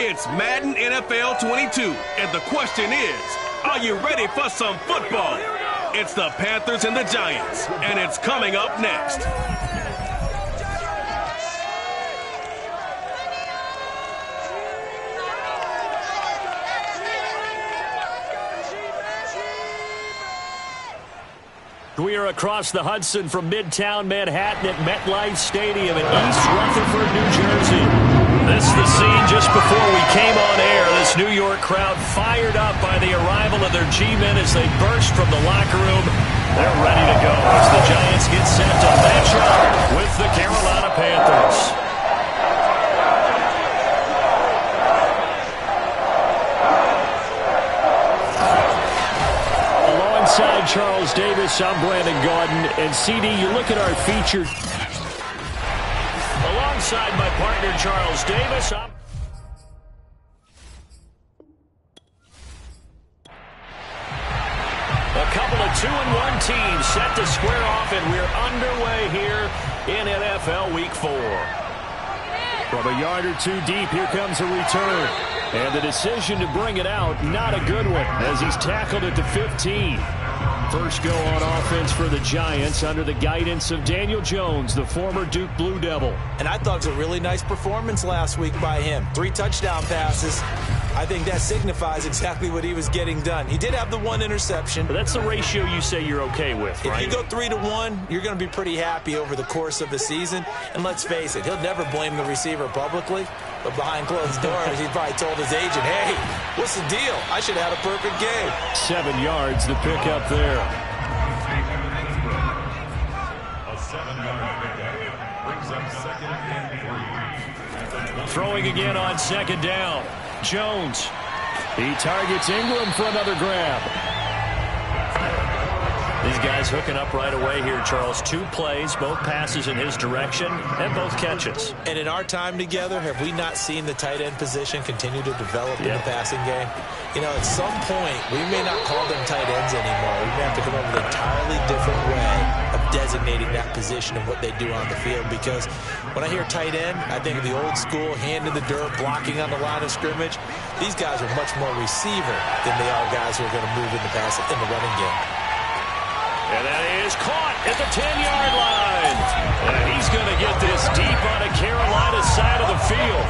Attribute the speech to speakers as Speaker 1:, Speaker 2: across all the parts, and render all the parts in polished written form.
Speaker 1: It's Madden NFL 22, and the question is, are you ready for some football? It's the Panthers and the Giants, and it's coming up next.
Speaker 2: We are across the Hudson from Midtown Manhattan at MetLife Stadium in East Rutherford, New Jersey. This is the scene just before we came on air. This New York crowd fired up by the arrival of their G-men as they burst from the locker room. They're ready to go as the Giants get set to match up with the Carolina Panthers. Alongside Charles Davis, I'm Brandon Gaudin. And CD, you look at our featured... Alongside my partner, Charles Davis, I'm... A couple of 2-1 teams set to square off, and we're underway here in NFL Week 4. From a yard or two deep, here comes a return. And the decision to bring it out, not a good one, as he's tackled at the 15. First go on offense for the Giants under the guidance of Daniel Jones, the former Duke Blue Devil.
Speaker 3: And I thought it was a really nice performance last week by him. 3 touchdown passes. I think that signifies exactly what he was getting done. He did have the 1 interception.
Speaker 2: But that's the ratio you say you're okay with, right?
Speaker 3: If you go 3-1, you're going to be pretty happy over the course of the season. And let's face it, he'll never blame the receiver publicly. But behind closed doors, he probably told his agent, hey, what's the deal? I should have had a perfect game.
Speaker 2: 7 yards to pick up there.
Speaker 4: A 7-yard pickup brings up 2nd and 3.
Speaker 2: Throwing again on 2nd down. Jones. He targets Ingram for another grab. These guys hooking up right away here, Charles. 2 plays, both passes in his direction, and both catches.
Speaker 3: And in our time together, have we not seen the tight end position continue to develop in the passing game? You know, at some point, we may not call them tight ends anymore. We may have to come up with an entirely different way of designating that position and what they do on the field. Because when I hear tight end, I think of the old school, hand in the dirt, blocking on the line of scrimmage. These guys are much more receiver than they are guys who are going to move in the running game.
Speaker 2: And that is caught at the 10-yard line. And he's going to get this deep on the Carolina side of the field.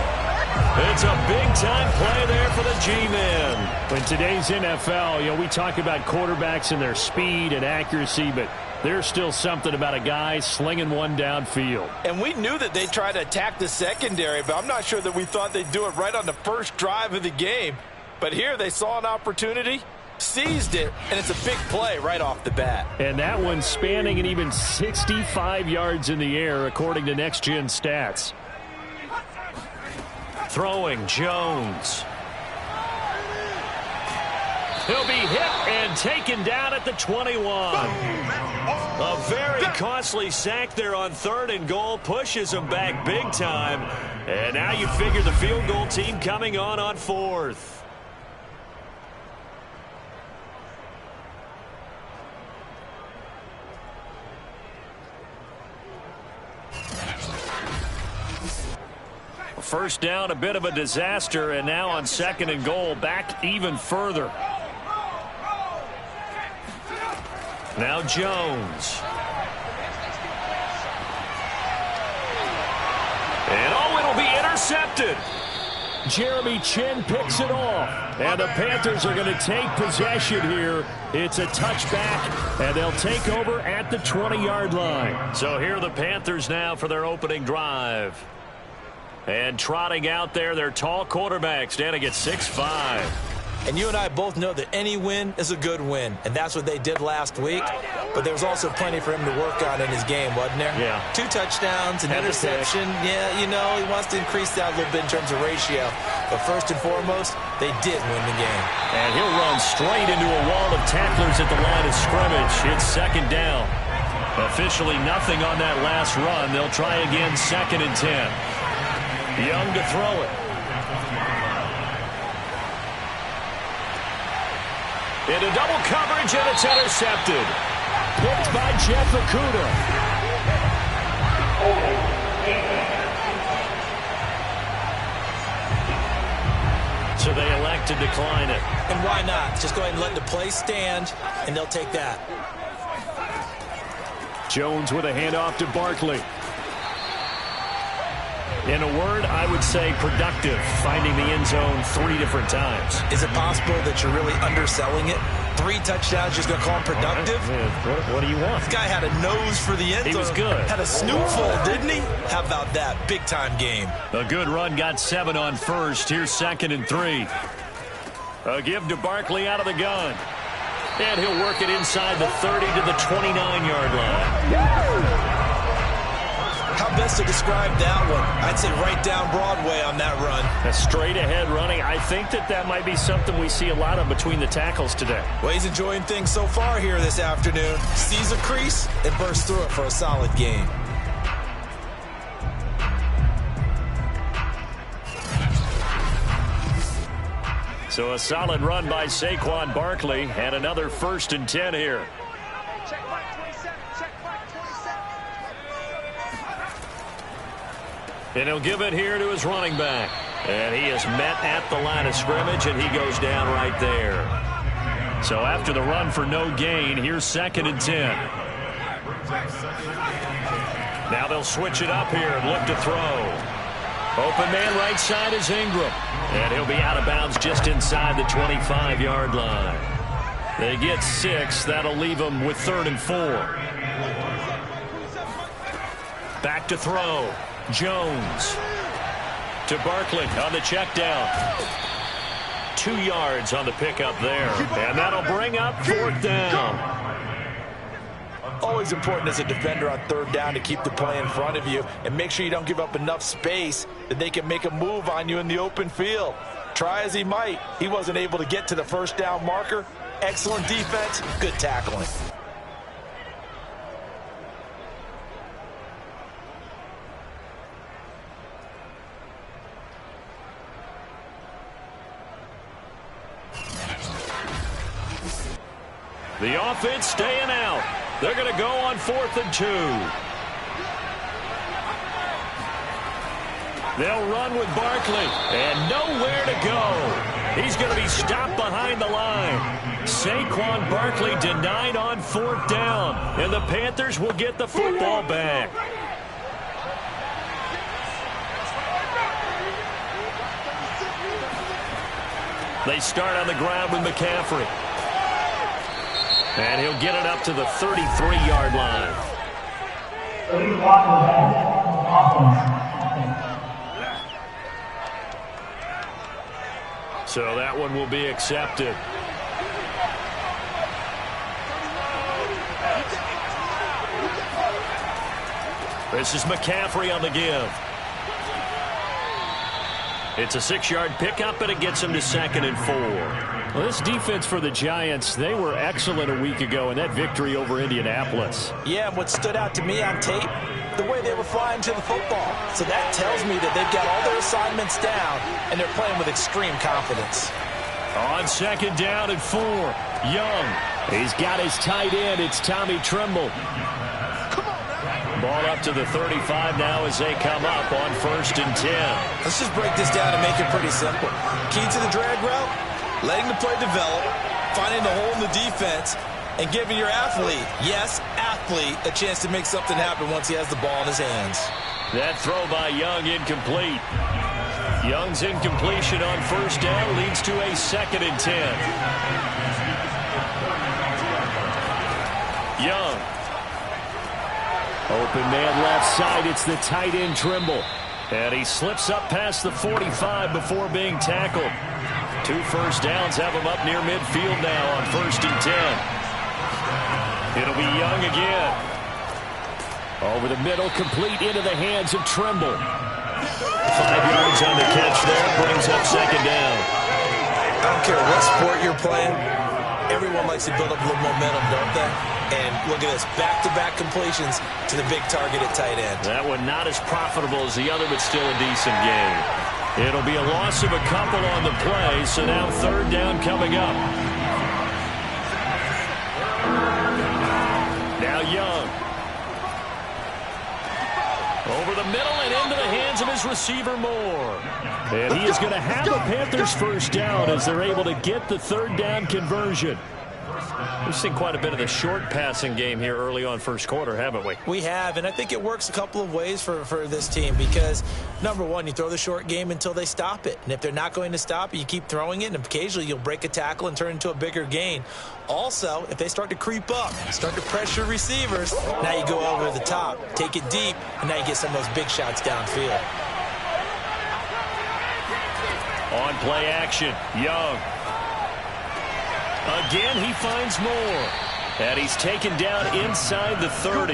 Speaker 2: It's a big-time play there for the G-men. In today's NFL, we talk about quarterbacks and their speed and accuracy, but there's still something about a guy slinging one downfield.
Speaker 5: And we knew that they'd try to attack the secondary, but I'm not sure that we thought they'd do it right on the first drive of the game. But here they saw an opportunity, seized it, and it's a big play right off the bat.
Speaker 2: And that one spanning an even 65 yards in the air, according to Next Gen Stats. Throwing Jones. He'll be hit and taken down at the 21. A very costly sack there on 3rd and goal. Pushes him back big time. And now you figure the field goal team coming on 4th. First down, a bit of a disaster, and now on 2nd and goal, back even further. Now Jones. And it'll be intercepted. Jeremy Chin picks it off. And the Panthers are going to take possession here. It's a touchback, and they'll take over at the 20-yard line. So here are the Panthers now for their opening drive. And trotting out there, their tall quarterback standing at 6'5".
Speaker 3: And you and I both know that any win is a good win, and that's what they did last week. But there was also plenty for him to work on in his game, wasn't there?
Speaker 2: Yeah.
Speaker 3: 2 touchdowns, an interception. Yeah, he wants to increase that a little bit in terms of ratio. But first and foremost, they did win the game.
Speaker 2: And he'll run straight into a wall of tacklers at the line of scrimmage. It's 2nd down. Officially nothing on that last run. They'll try again 2nd and 10. Young to throw it. Into double coverage, and it's intercepted. Picked by Jeff Okudah. so they elect to decline it.
Speaker 3: And why not? Just go ahead and let the play stand, and they'll take that.
Speaker 2: Jones with a handoff to Barkley. In a word, I would say productive, finding the end zone 3 different times.
Speaker 3: Is it possible that you're really underselling it? 3 touchdowns, just going to call him productive?
Speaker 2: What do you want?
Speaker 3: This guy had a nose for the end zone.
Speaker 2: He was good.
Speaker 3: Had a snootful, didn't he? How about that? Big-time game.
Speaker 2: A good run, got 7 on first. Here's 2nd and 3. A give to Barkley out of the gun. And he'll work it inside the 30 to the 29-yard line.
Speaker 3: How best to describe that one? I'd say right down Broadway on that run.
Speaker 2: A straight-ahead running. I think that might be something we see a lot of between the tackles today.
Speaker 3: Well, he's enjoying things so far here this afternoon. Sees a crease and bursts through it for a solid game.
Speaker 2: So a solid run by Saquon Barkley and another 1st and 10 here. And he'll give it here to his running back. And he is met at the line of scrimmage, and he goes down right there. So after the run for no gain, here's 2nd and 10. Now they'll switch it up here and look to throw. Open man right side is Ingram. And he'll be out of bounds just inside the 25-yard line. They get 6. That'll leave them with 3rd and 4. Back to throw. Jones to Barkley on the check down. 2 yards on the pickup there. And that'll bring up 4th down.
Speaker 5: Always important as a defender on 3rd down to keep the play in front of you and make sure you don't give up enough space that they can make a move on you in the open field. Try as he might, he wasn't able to get to the 1st down marker. Excellent defense, good tackling.
Speaker 2: The offense staying out. They're going to go on 4th and 2. They'll run with Barkley, and nowhere to go. He's going to be stopped behind the line. Saquon Barkley denied on 4th down, and the Panthers will get the football back. They start on the ground with McCaffrey. And he'll get it up to the 33-yard line. So that one will be accepted. This is McCaffrey on the give. It's a 6-yard pickup, and it gets him to 2nd and 4. Well, this defense for the Giants, they were excellent a week ago in that victory over Indianapolis.
Speaker 3: Yeah, what stood out to me on tape, the way they were flying to the football. So that tells me that they've got all their assignments down, and they're playing with extreme confidence.
Speaker 2: On 2nd down and 4, Young. He's got his tight end. It's Tommy Tremble. Ball up to the 35 now as they come up on 1st and 10.
Speaker 3: Let's just break this down and make it pretty simple. Key to the drag route, letting the play develop, finding the hole in the defense, and giving your athlete, yes, athlete, a chance to make something happen once he has the ball in his hands.
Speaker 2: That throw by Young incomplete. Young's incompletion on 1st down leads to a 2nd and 10. Young. Open man left side. It's the tight end Trimble. And he slips up past the 45 before being tackled. 2 first downs have him up near midfield now on 1st and 10. It'll be Young again. Over the middle, complete into the hands of Trimble. 5 yards on the catch there, brings up 2nd down.
Speaker 3: I don't care what sport you're playing. Everyone likes to build up a little momentum, don't they? And look at this, back-to-back completions to the big target at tight end.
Speaker 2: That one not as profitable as the other, but still a decent game. It'll be a loss of a couple on the play, so now 3rd down coming up. Now Young. Over Over the middle and into the hands of his receiver, Moore. And he is going to have a Panthers first down as they're able to get the third down conversion. We've seen quite a bit of the short passing game here early on first quarter, haven't we?
Speaker 3: We have, and I think it works a couple of ways for this team because, number one, you throw the short game until they stop it. And if they're not going to stop it, you keep throwing it, and occasionally you'll break a tackle and turn into a bigger gain. Also, if they start to creep up, start to pressure receivers, now you go over the top, take it deep, and now you get some of those big shots downfield.
Speaker 2: On play action, Young. Again, he finds Moore. And he's taken down inside the 30.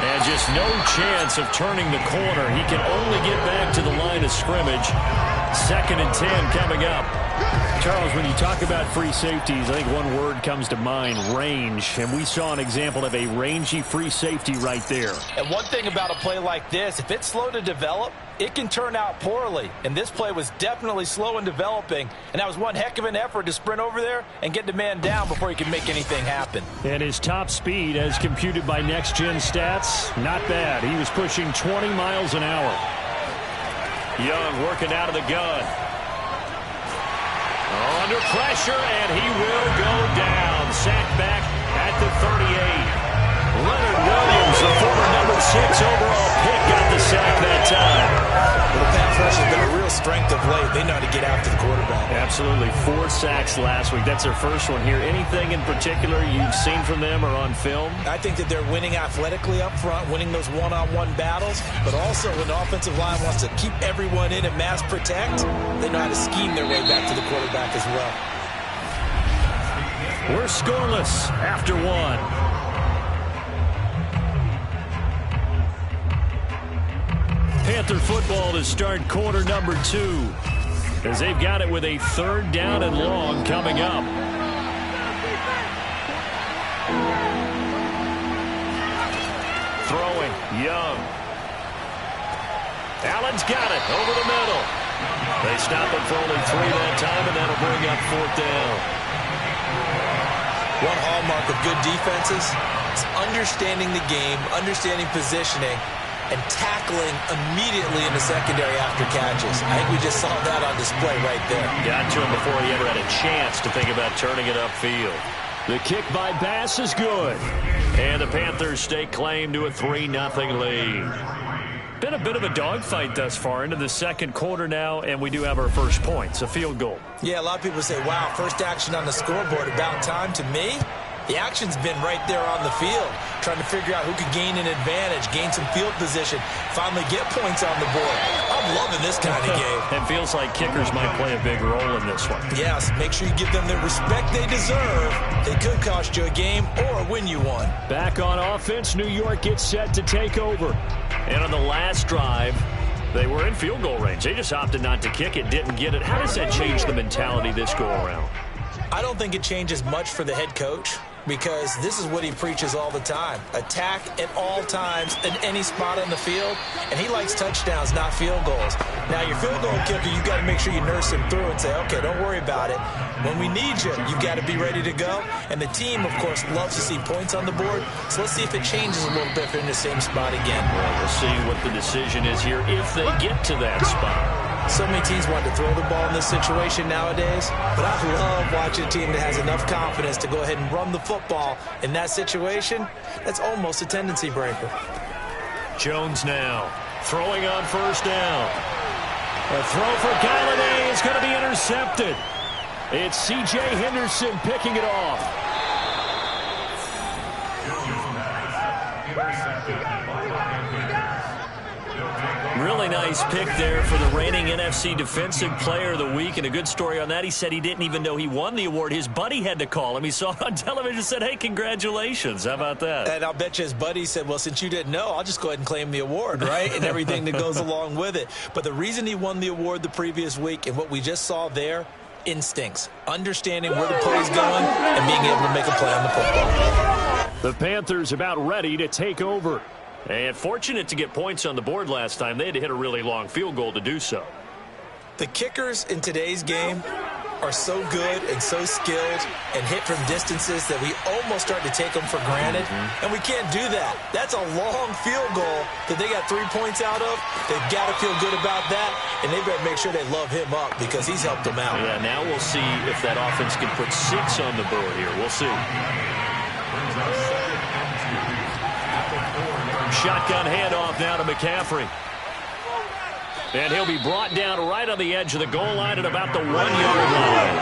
Speaker 2: And just no chance of turning the corner. He can only get back to the line of scrimmage. 2nd and 10 coming up. Charles, when you talk about free safeties, I think one word comes to mind, range. And we saw an example of a rangy free safety right there.
Speaker 5: And one thing about a play like this, if it's slow to develop, it can turn out poorly. And this play was definitely slow in developing. And that was one heck of an effort to sprint over there and get the man down before he could make anything happen.
Speaker 2: And his top speed, as computed by Next Gen Stats, not bad. He was pushing 20 miles an hour. Young working out of the gun. Under pressure, and he will go down. Sacked back at the 38. Leonard Williams, the former number 6 overall pick, got the sack that time.
Speaker 3: Well, the pass rush has been a real strength of late. They know how to get after the quarterback.
Speaker 2: Absolutely. 4 sacks last week. That's their first one here. Anything in particular you've seen from them or on film?
Speaker 3: I think that they're winning athletically up front, winning those one-on-one battles, but also when the offensive line wants to keep everyone in and mass protect, they know how to scheme their way back to the quarterback as well.
Speaker 2: We're scoreless after 1. Panther football to start quarter number 2 as they've got it with a 3rd down and long coming up. Throwing, Young. Allen's got it over the middle. They stop it for only 3 that time, and that'll bring up 4th down.
Speaker 3: One hallmark of good defenses is understanding the game, understanding positioning, and tackling immediately in the secondary after catches. I think we just saw that on display right there.
Speaker 2: Got to him before he ever had a chance to think about turning it upfield. The kick by Bass is good. And the Panthers stake claim to a 3-0 lead. Been a bit of a dogfight thus far into the second quarter now, and we do have our first points, a field goal.
Speaker 3: Yeah, a lot of people say, wow, first action on the scoreboard, about time. To me, the action's been right there on the field, trying to figure out who could gain an advantage, gain some field position, finally get points on the board. I'm loving this kind of game.
Speaker 2: It feels like kickers might play a big role in this one.
Speaker 3: Yes, make sure you give them the respect they deserve. They could cost you a game or win you one.
Speaker 2: Back on offense, New York gets set to take over. And on the last drive, they were in field goal range. They just opted not to kick it, didn't get it. How does that change the mentality this go around?
Speaker 3: I don't think it changes much for the head coach, because this is what he preaches all the time. Attack at all times in any spot on the field, and he likes touchdowns, not field goals. Now, your field goal kicker, you've got to make sure you nurse him through and say, okay, don't worry about it. When we need you, you've got to be ready to go. And the team, of course, loves to see points on the board, so let's see if it changes a little bit if they're in the same spot again.
Speaker 2: Well, we'll see what the decision is here if they get to that spot.
Speaker 3: So many teams want to throw the ball in this situation nowadays, but I love watching a team that has enough confidence to go ahead and run the football. In that situation, that's almost a tendency breaker.
Speaker 2: Jones now throwing on first down. A throw for Galladay is going to be intercepted. It's C.J. Henderson picking it off. Really nice pick there for the reigning NFC Defensive Player of the Week, and a good story on that. He said he didn't even know he won the award. His buddy had to call him. He saw it on television and said, hey, congratulations. How about that?
Speaker 3: And I'll bet you his buddy said, well, since you didn't know, I'll just go ahead and claim the award, right? And everything that goes along with it. But the reason he won the award the previous week and what we just saw there, instincts, understanding where the play's going and being able to make a play on the football.
Speaker 2: The Panthers about ready to take over. And fortunate to get points on the board last time. They had to hit a really long field goal to do so.
Speaker 3: The kickers in today's game are so good and so skilled and hit from distances that we almost start to take them for granted. And we can't do that. That's a long field goal that they got 3 points out of. They've got to feel good about that, and they better make sure they love him up because he's helped them out.
Speaker 2: Yeah, now we'll see if that offense can put 6 on the board here. We'll see. Shotgun handoff now to McCaffrey. And he'll be brought down right on the edge of the goal line at about the 1-yard line.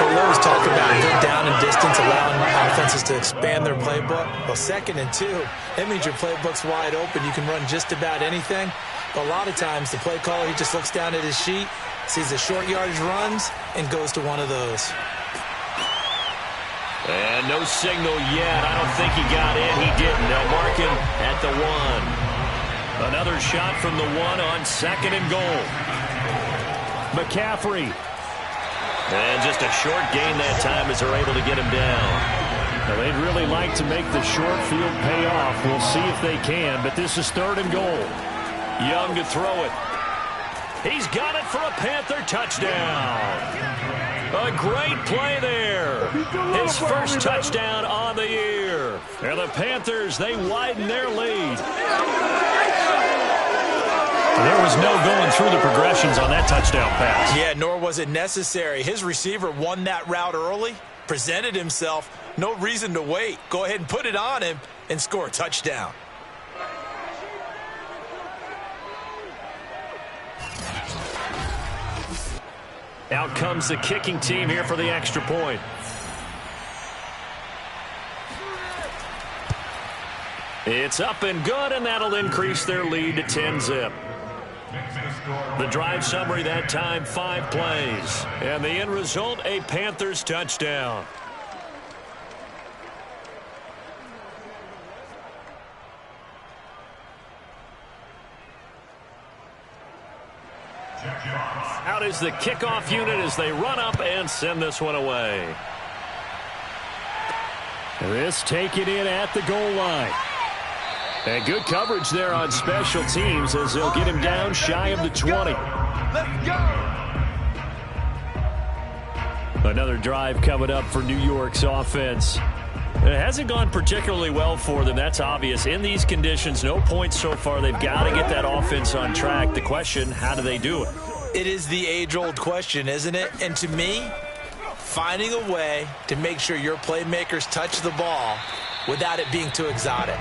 Speaker 3: We always talk about good down and distance, allowing offenses to expand their playbook. Well, 2nd and 2, that means your playbook's wide open. You can run just about anything. But a lot of times, the play caller, he just looks down at his sheet, sees the short yardage runs, and goes to one of those.
Speaker 2: And no signal yet. I don't think he got in. He didn't. They'll mark him at the 1. Another shot from the 1 on 2nd and goal. McCaffrey. And just a short gain that time as they're able to get him down.
Speaker 6: Now, they'd really like to make the short field pay off. We'll see if they can, but this is 3rd and goal.
Speaker 2: Young to throw it. He's got it for a Panther touchdown. A great play there. His first touchdown on the year. And the Panthers, they widen their lead.
Speaker 6: There was no going through the progressions on that touchdown pass.
Speaker 3: Yeah, nor was it necessary. His receiver won that route early, presented himself. No reason to wait. Go ahead and put it on him and score a touchdown.
Speaker 2: Out comes the kicking team here for the extra point. It's up and good, and that'll increase their lead to 10-zip. The drive summary that time, 5 plays. And the end result, a Panthers touchdown. Out is the kickoff unit as they run up and send this one away.
Speaker 6: This taken in at the goal line. And good coverage there on special teams as they'll get him down shy of the 20.
Speaker 5: Let's go!
Speaker 6: Another drive coming up for New York's offense. It hasn't gone particularly well for them. That's obvious. In these conditions, no points so far. They've got to get that offense on track. The question, how do they do it?
Speaker 3: It is the age-old question, isn't it? And to me, finding a way to make sure your playmakers touch the ball without it being too exotic.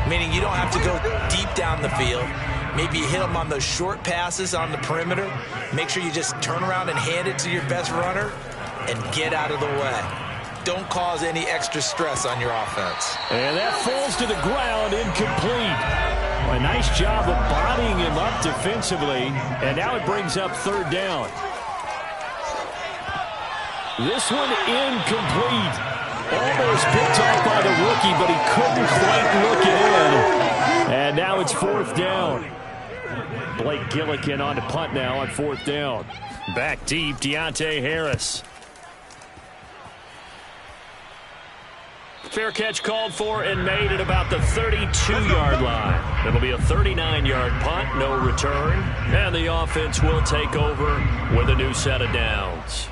Speaker 3: Meaning you don't have to go deep down the field. Maybe you hit them on those short passes on the perimeter. Make sure you just turn around and hand it to your best runner and get out of the way. Don't cause any extra stress on your offense.
Speaker 6: And that falls to the ground, incomplete. A nice job of bodying him up defensively, and now it brings up 3rd down. This one incomplete. Almost picked off by the rookie, but he couldn't quite look it in. And now it's 4th down. Blake Gillikin on to punt now on 4th down. Back deep, Deontay Harris.
Speaker 2: Fair catch called for and made at about the 32-yard line. It'll be a 39-yard punt, no return. And the offense will take over with a new set of downs.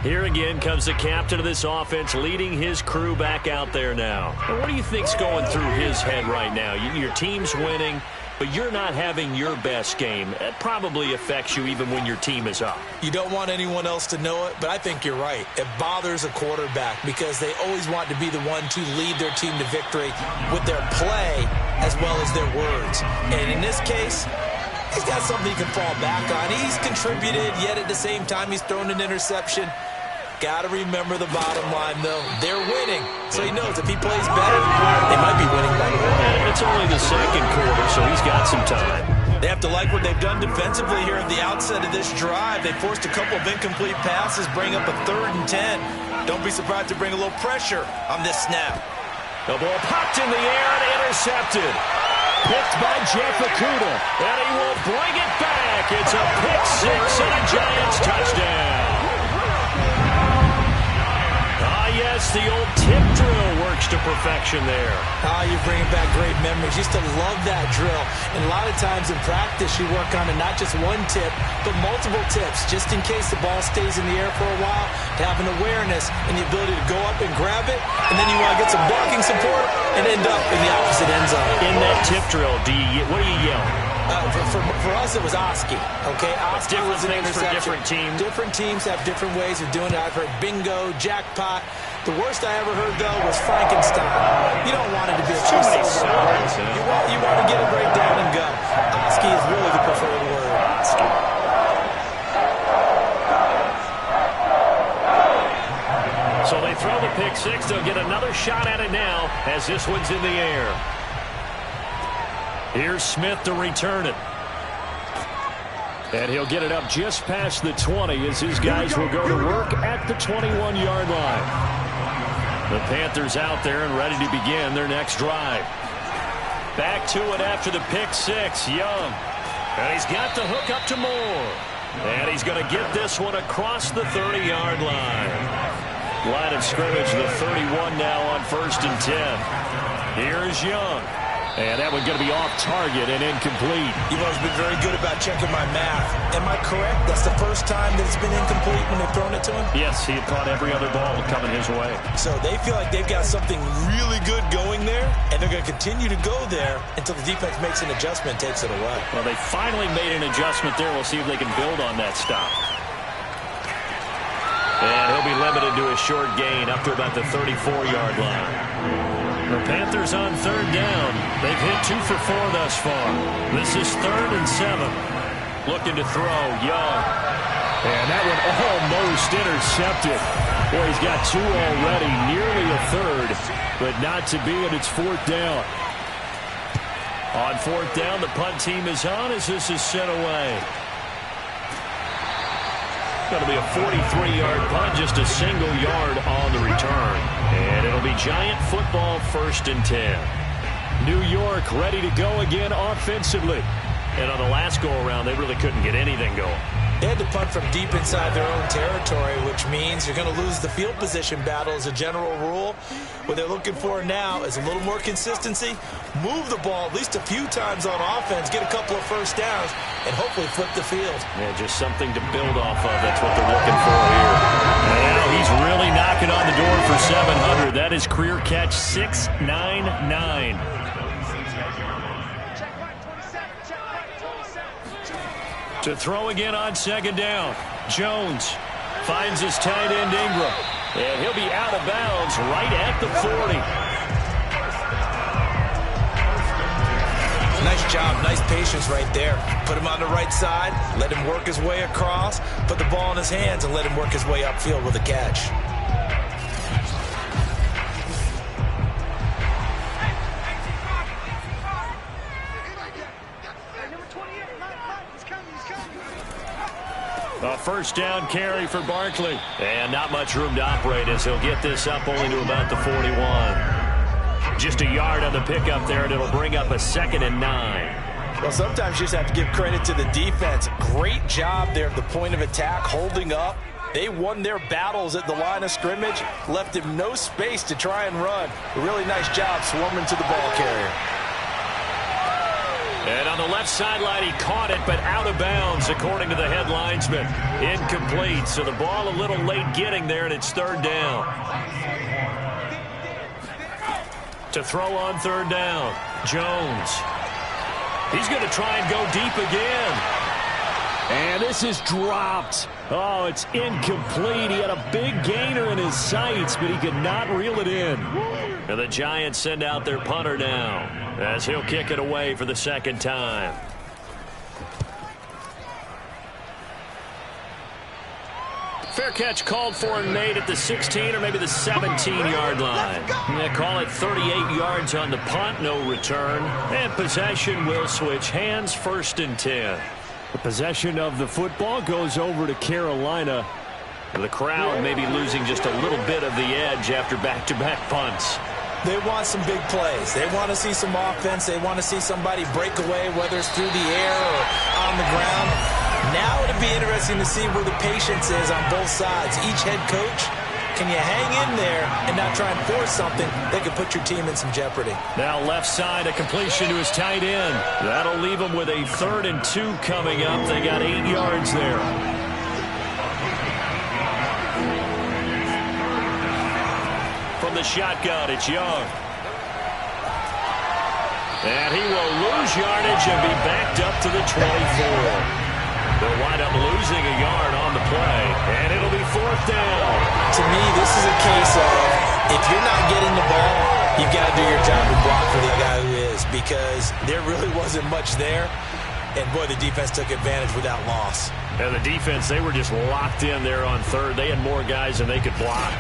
Speaker 2: Here again comes the captain of this offense leading his crew back out there now. And what do you think's going through his head right now? Your team's winning, but you're not having your best game. That probably affects you even when your team is up.
Speaker 3: You don't want anyone else to know it, but I think you're right. It bothers a quarterback because they always want to be the one to lead their team to victory with their play as well as their words. And in this case, he's got something he can fall back on. He's contributed, yet at the same time he's thrown an interception. Got to remember the bottom line, though. They're winning. So he knows if he plays better, they might be winning by more.
Speaker 2: It's only the 2nd quarter, so he's got some time.
Speaker 3: They have to like what they've done defensively here at the outset of this drive. They forced a couple of incomplete passes, bring up a 3rd and 10. Don't be surprised to bring a little pressure on this snap.
Speaker 2: The ball popped in the air and intercepted.
Speaker 6: Picked by Jeff Okudah.
Speaker 2: And he will bring it back. It's a pick 6 and a Giants touchdown. yes, the old tip drill works to perfection there.
Speaker 3: You're bringing back great memories. Used to love that drill. And a lot of times in practice, you work on it, not just one tip, but multiple tips, just in case the ball stays in the air for a while, to have an awareness and the ability to go up and grab it, and then you want to get some blocking support and end up in the opposite end zone.
Speaker 2: In that tip drill, what do you yell?
Speaker 3: For us, it was Oski. Okay, Oski was an interception.
Speaker 2: For different teams.
Speaker 3: Different teams have different ways of doing it. I've heard bingo, jackpot. The worst I ever heard, though, was Frankenstein. You don't want it to be a
Speaker 2: too many sounds.
Speaker 3: You want to get it right down and go. Oski is really the preferred word.
Speaker 2: So they throw the pick six. They'll get another shot at it now as this one's in the air. Here's Smith to return it. And he'll get it up just past the 20 as his guys will go to work at the 21-yard line. The Panthers out there and ready to begin their next drive. Back to it after the pick six. Young. And he's got the hook up to Moore. And he's going to get this one across the 30-yard line. Line of scrimmage, the 31 now on 1st and 10. Here's Young. And that one going to be off target and incomplete.
Speaker 3: You've always been very good about checking my math. Am I correct? That's the first time that it's been incomplete when they've thrown it to him?
Speaker 2: Yes, he had caught every other ball coming his way.
Speaker 3: So they feel like they've got something really good going there, and they're going to continue to go there until the defense makes an adjustment and takes it away.
Speaker 2: Well, they finally made an adjustment there. We'll see if they can build on that stop. And he'll be limited to a short gain up to about the 34-yard line. The Panthers on 3rd down. They've hit 2 for 4 thus far. This is 3rd and 7. Looking to throw, Young.
Speaker 6: And that one almost intercepted. Boy, he's got 2 already, nearly a third, but not to be, and it's 4th down.
Speaker 2: On 4th down, the punt team is on as this is sent away. Going to be a 43-yard punt, just a single yard on the return. And it'll be Giant football 1st and 10.
Speaker 6: New York ready to go again offensively.
Speaker 2: And on the last go-around, they really couldn't get anything going.
Speaker 3: They had to punt from deep inside their own territory, which means you're going to lose the field position battle as a general rule. What they're looking for now is a little more consistency, move the ball at least a few times on offense, get a couple of first downs, and hopefully flip the field.
Speaker 2: Yeah, just something to build off of. That's what they're looking for here. And now he's really knocking on the door for 700. That is career catch 699. To throw again on 2nd down. Jones finds his tight end Ingram. And he'll be out of bounds right at the 40.
Speaker 3: Nice job, nice patience right there. Put him on the right side, let him work his way across, put the ball in his hands, and let him work his way upfield with a catch.
Speaker 2: A 1st down carry for Barkley. And not much room to operate as he'll get this up only to about the 41. Just a yard on the pickup there, and it'll bring up a 2nd and 9.
Speaker 3: Well, sometimes you just have to give credit to the defense. Great job there at the point of attack, holding up. They won their battles at the line of scrimmage, left him no space to try and run. A really nice job swarming to the ball carrier.
Speaker 2: And on the left sideline, he caught it, but out of bounds, according to the head linesman. Incomplete, so the ball a little late getting there, and it's 3rd down. To throw on 3rd down, Jones. He's going to try and go deep again.
Speaker 6: And this is dropped. Oh, it's incomplete. He had a big gainer in his sights, but he could not reel it in.
Speaker 2: And the Giants send out their punter now, as he'll kick it away for the 2nd time. Fair catch called for and made at the 16 or maybe the 17-yard line. They call it 38 yards on the punt, no return. And possession will switch hands, 1st and 10.
Speaker 6: The possession of the football goes over to Carolina.
Speaker 2: The crowd may be losing just a little bit of the edge after back-to-back punts.
Speaker 3: They want some big plays. They want to see some offense. They want to see somebody break away, whether it's through the air or on the ground. Now it'll be interesting to see where the patience is on both sides. Each head coach Can you hang in there and not try and force something that could put your team in some jeopardy?
Speaker 6: Now left side, a completion to his tight end. That'll leave him with a 3rd and 2 coming up. They got 8 yards there. From the shotgun, it's Young. And he will lose yardage and be backed up to the 24. They'll wind up losing a yard on the play, and it'll be 4th down.
Speaker 3: To me, this is a case of if you're not getting the ball, you've got to do your job and block for the guy who is, because there really wasn't much there. And, boy, the defense took advantage without loss.
Speaker 6: And the defense, they were just locked in there on 3rd. They had more guys than they could block.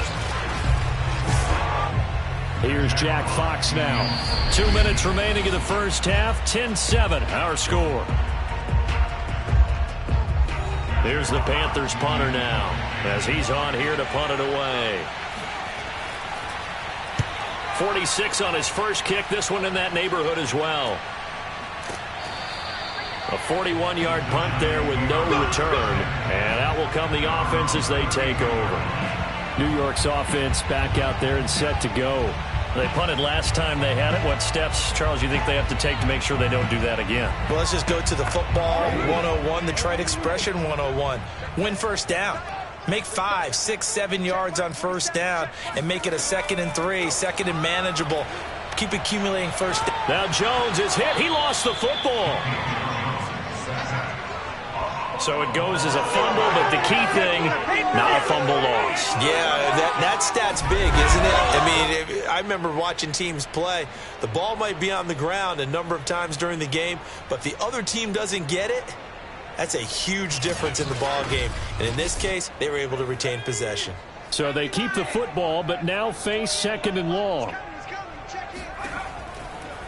Speaker 6: Here's Jack Fox now. 2 minutes remaining in the first half. 10-7, our score. Here's the Panthers punter now, as he's on here to punt it away. 46 on his first kick. This one in that neighborhood as well. A 41-yard punt there with no return. And out will come the offense as they take over. New York's offense back out there and set to go. They punted last time they had it. What steps, Charles, you think they have to take to make sure they don't do that again?
Speaker 3: Well, let's just go to the football 101, the trite expression 101. Win first down. Make 5, 6, 7 yards on first down and make it a 2nd and 3, 2nd and manageable. Keep accumulating first down.
Speaker 6: Now Jones is hit. He lost the football. So it goes as a fumble, but the key thing, not a fumble loss.
Speaker 3: Yeah, that stat's big, isn't it? I mean, I remember watching teams play. The ball might be on the ground a number of times during the game, but if the other team doesn't get it, that's a huge difference in the ball game. And in this case, they were able to retain possession.
Speaker 6: So they keep the football, but now face 2nd and long.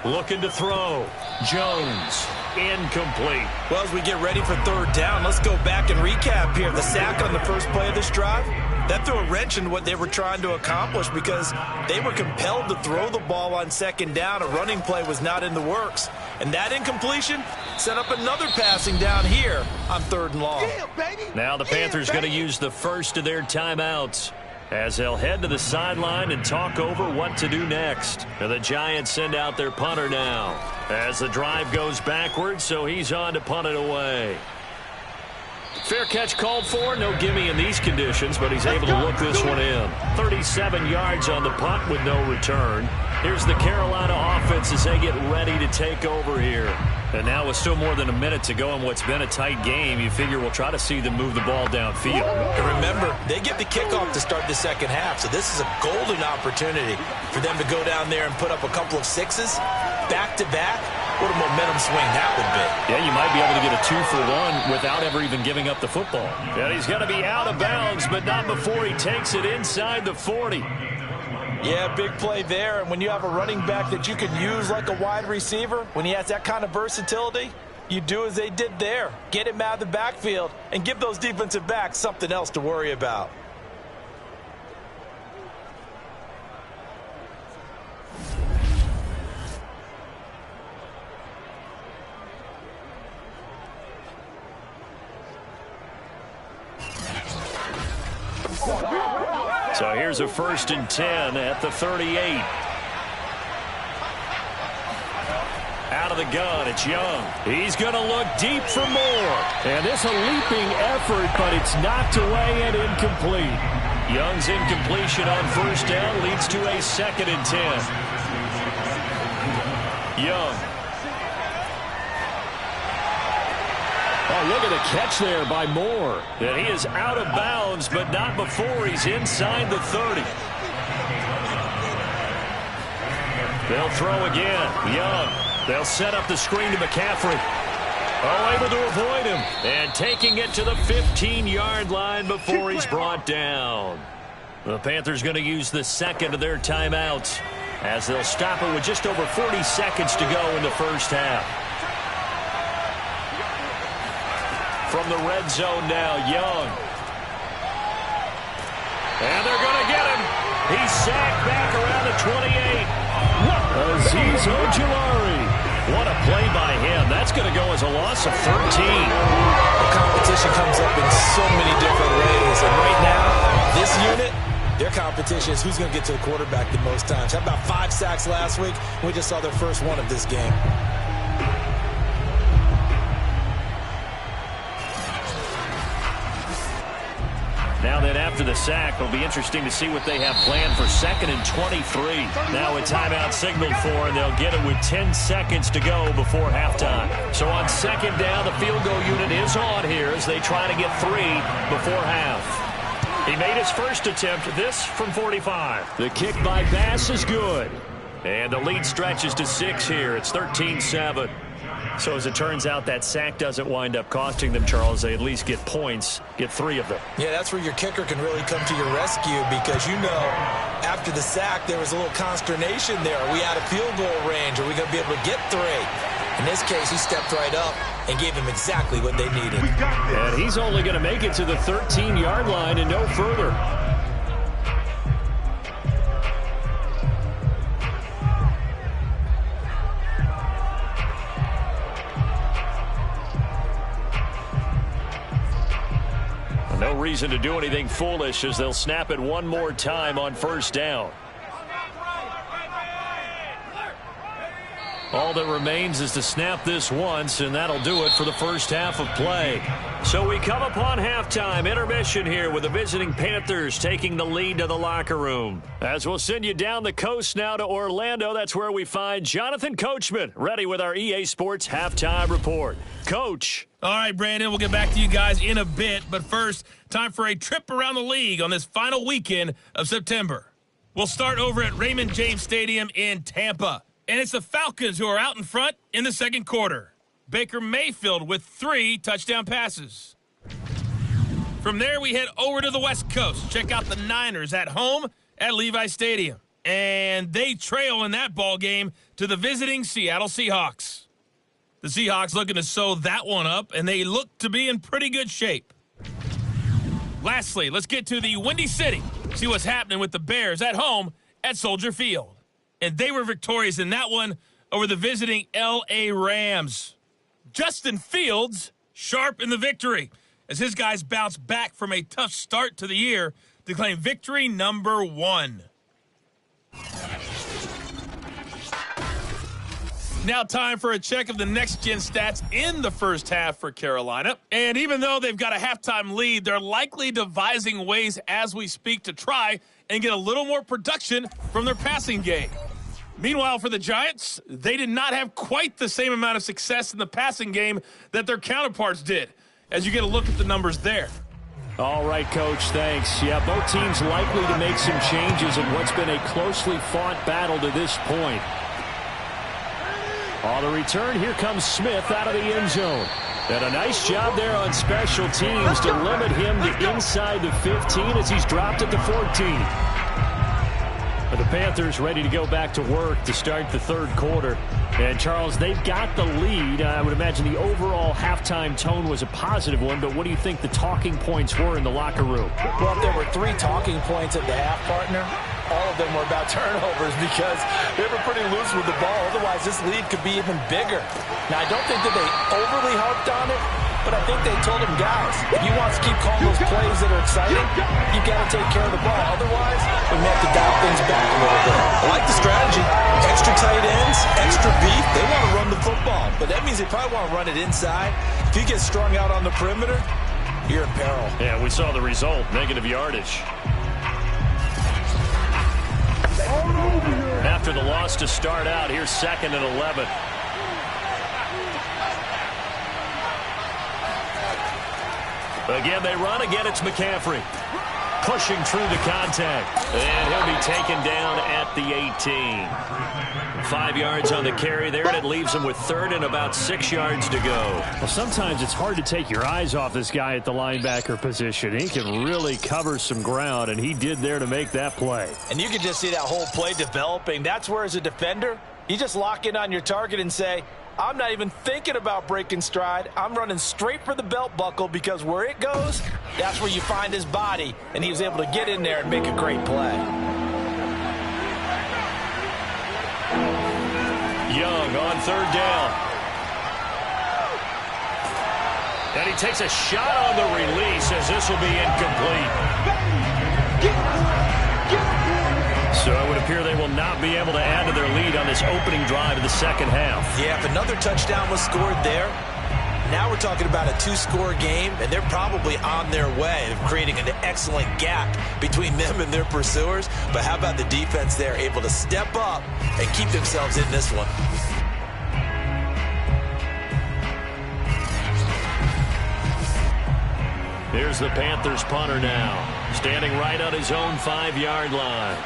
Speaker 6: Looking to throw. Jones. Incomplete.
Speaker 3: Well, as we get ready for 3rd down, let's go back and recap here. The sack on the first play of this drive, that threw a wrench in what they were trying to accomplish because they were compelled to throw the ball on 2nd down. A running play was not in the works. And that incompletion set up another passing down here on 3rd and long.
Speaker 6: Now the Panthers going to use the first of their timeouts as they'll head to the sideline and talk over what to do next. And the Giants send out their punter now as the drive goes backwards, so he's on to punt it away. Fair catch called for. No gimme in these conditions, but he's able to look this one in. 37 yards on the punt with no return. Here's the Carolina offense as they get ready to take over here. And now with still more than a minute to go in what's been a tight game, you figure we'll try to see them move the ball downfield.
Speaker 3: And remember, they get the kickoff to start the second half, so this is a golden opportunity for them to go down there and put up a couple of sixes back-to-back. What a momentum swing that would be.
Speaker 6: Yeah, you might be able to get a 2-for-1 without ever even giving up the football. And he's going to be out of bounds, but not before he takes it inside the 40.
Speaker 3: Yeah, big play there. And when you have a running back that you can use like a wide receiver, when he has that kind of versatility, you do as they did there. Get him out of the backfield and give those defensive backs something else to worry about.
Speaker 6: So here's a 1st and 10 at the 38. Out of the gun, it's Young. He's going to look deep for more. And this a leaping effort, but it's knocked away and incomplete. Young's incompletion on 1st down leads to a 2nd and 10. Young. Oh, look at the catch there by Moore. And he is out of bounds, but not before he's inside the 30. They'll throw again. Young. They'll set up the screen to McCaffrey. Oh, able to avoid him. And taking it to the 15-yard line before he's brought down. The Panthers going to use the 2nd of their timeouts as they'll stop it with just over 40 seconds to go in the first half. From the red zone now, Young. And they're going to get him. He's sacked back around the 28. Azeez Ojulari. What a play by him. That's going to go as a loss of 13.
Speaker 3: The competition comes up in so many different ways. And right now, this unit, Their competition is who's going to get to the quarterback the most times. How about 5 sacks last week? We just saw their first one of this game.
Speaker 6: Now then, after the sack, it'll be interesting to see what they have planned for 2nd and 23. Now a timeout signaled for, and they'll get it with 10 seconds to go before halftime. So on 2nd down, the field goal unit is on here as they try to get 3 before half. He made his first attempt, this from 45. The kick by Bass is good. And the lead stretches to 6 here. It's 13-7. So as it turns out, that sack doesn't wind up costing them, Charles. They at least get points, get 3 of them.
Speaker 3: Yeah, that's where your kicker can really come to your rescue because, you know, after the sack, there was a little consternation there. Are we out of field goal range? Are we going to be able to get 3? In this case, he stepped right up and gave them exactly what they needed.
Speaker 6: And he's only going to make it to the 13-yard line and no further. No reason to do anything foolish as they'll snap it one more time on 1st down. All that remains is to snap this once, and that'll do it for the first half of play. So we come upon halftime intermission here with the visiting Panthers taking the lead to the locker room. As we'll send you down the coast now to Orlando, that's where we find Jonathan Coachman, ready with our EA Sports halftime report. Coach.
Speaker 7: All right, Brandon, we'll get back to you guys in a bit. But first, time for a trip around the league on this final weekend of September. We'll start over at Raymond James Stadium in Tampa. And it's the Falcons who are out in front in the 2nd quarter. Baker Mayfield with 3 touchdown passes. From there, we head over to the West Coast. Check out the Niners at home at Levi Stadium. And they trail in that ball game to the visiting Seattle Seahawks. The Seahawks looking to sew that one up, and they look to be in pretty good shape. Lastly, let's get to the Windy City. See what's happening with the Bears at home at Soldier Field. And they were victorious in that one over the visiting L.A. Rams. Justin Fields sharp in the victory as his guys bounce back from a tough start to the year to claim victory number 1. Now time for a check of the next-gen stats in the first half for Carolina. And even though they've got a halftime lead, they're likely devising ways as we speak to try and get a little more production from their passing game. Meanwhile, for the Giants, they did not have quite the same amount of success in the passing game that their counterparts did, as you get a look at the numbers there.
Speaker 6: All right, Coach, thanks. Yeah, both teams likely to make some changes in what's been a closely fought battle to this point. On the return, here comes Smith out of the end zone. And a nice job there on special teams to limit him to inside the 15 as he's dropped at the 14. The Panthers ready to go back to work to start the 3rd quarter. And, Charles, they've got the lead. I would imagine the overall halftime tone was a positive one, but what do you think the talking points were in the locker room?
Speaker 3: Well, if there were 3 talking points at the half, partner, all of them were about turnovers because they were pretty loose with the ball. Otherwise, this lead could be even bigger. Now, I don't think that they overly harped on it, but I think they told him, guys, if you want to keep calling those plays that are exciting, you've got to take care of the ball. Otherwise, we may have to dial things back a little bit. I like the strategy. Extra tight ends, extra beef. They want to run the football, but that means they probably want to run it inside. If you get strung out on the perimeter, you're in peril.
Speaker 6: Yeah, we saw the result, negative yardage. After the loss to start out, here's 2nd and 11. Again, they run. Again, it's McCaffrey. Pushing through the contact. And he'll be taken down at the 18. 5 yards on the carry there, and it leaves him with 3rd and about 6 yards to go. Well, sometimes it's hard to take your eyes off this guy at the linebacker position. He can really cover some ground, and he did there to make that play.
Speaker 3: And you can just see that whole play developing. That's where, as a defender, you just lock in on your target and say, I'm not even thinking about breaking stride. I'm running straight for the belt buckle because where it goes, that's where you find his body. And he was able to get in there and make a great play.
Speaker 6: Young on 3rd down. And he takes a shot on the release as this will be incomplete. So it would appear they will not be able to add to their lead on this opening drive of the second half.
Speaker 3: Yeah, if another touchdown was scored there, now we're talking about a two-score game, and they're probably on their way of creating an excellent gap between them and their pursuers. But how about the defense there, able to step up and keep themselves in this one?
Speaker 6: Here's the Panthers punter now, standing right on his own 5-yard line.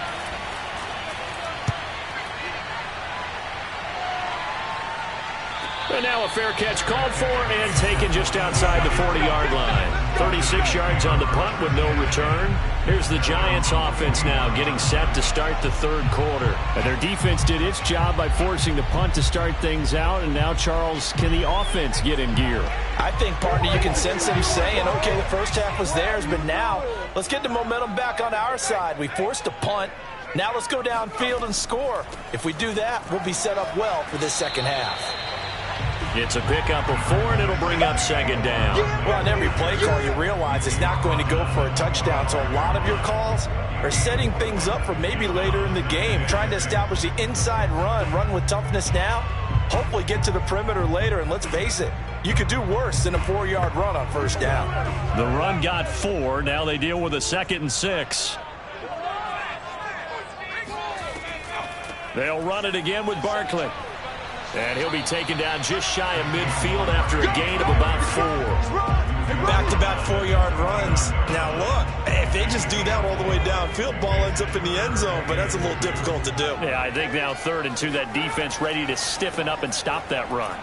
Speaker 6: And now a fair catch called for and taken just outside the 40-yard line. 36 yards on the punt with no return. Here's the Giants offense now getting set to start the third quarter.
Speaker 2: And their defense did its job by forcing the punt to start things out. And now, Charles, can the offense get in gear?
Speaker 5: I think, partner, you can sense them saying, okay, the first half was theirs, but now let's get the momentum back on our side. We forced a punt. Now let's go downfield and score. If we do that, we'll be set up well for this second half.
Speaker 6: It's a pickup of 4, and it'll bring up second down.
Speaker 5: Well, on every play call, you realize it's not going to go for a touchdown. So a lot of your calls are setting things up for maybe later in the game, trying to establish the inside run with toughness now, hopefully get to the perimeter later. And let's face it, you could do worse than a 4-yard run on first down.
Speaker 6: The run got 4. Now they deal with a 2nd and 6. They'll run it again with Barkley. And he'll be taken down just shy of midfield after a gain of about 4.
Speaker 3: Back-to-back 4-yard runs. Now, look, if they just do that all the way downfield, ball ends up in the end zone, but that's a little difficult to do.
Speaker 6: Yeah, I think now 3rd and 2, that defense ready to stiffen up and stop that run.